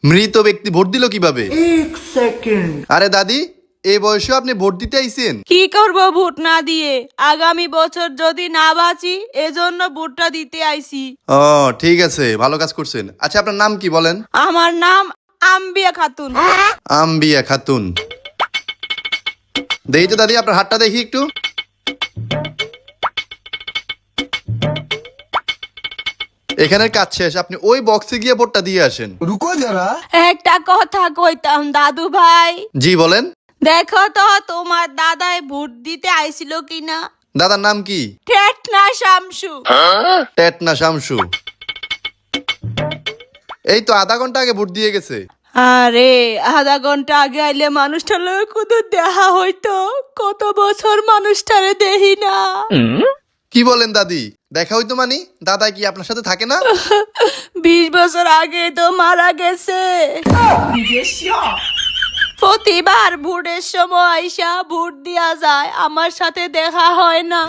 মৃত ব্যক্তি ভোট দিল কিভাবে? 1 সেকেন্ড। আরে দাদি, এই বয়সে আপনি ভোট দিতে আইছেন? কি করব ভোট না দিয়ে? আগামী বছর যদি না বাঁচি এজন্য ভোটটা দিতে আইছি। ও ঠিক আছে, ভালো কাজ করছেন। আচ্ছা আপনার নাম কি বলেন? আমার নাম আম্বিয়া খাতুন। আম্বিয়া খাতুন। দেখি তো দাদি, আপনার হাতটা দেখি একটু। এখানের কাজ শেষ, আপনি ওই বক্সে গিয়ে ভোটটা দিয়ে আসেন। রুকো যারা। একটা কথা কইতাম দাদু ভাই, জি বলেন। দেখো তো তোমার দাদাই ভোট দিতে আইছিল কিনা। দাদার নাম কি? টেটনা শামসু। টেটনা শামসু। এই তো আধা ঘন্টা আগে ভোট দিয়ে গেছে। আরে আধা ঘন্টা আগে আইলে মানুষটা লোক কুদু দেখা হইতো, কত বছর মানুষটারে দেখি না। কি বলেন দাদি, দেখা হইতো মানে? দাদা কি আপনার সাথে থাকে না? 20 বছর আগে তো মারা গেছে। প্রতিবার ভোটের সময় আইসা ভোট দিয়া যায়, আমার সাথে দেখা হয় না।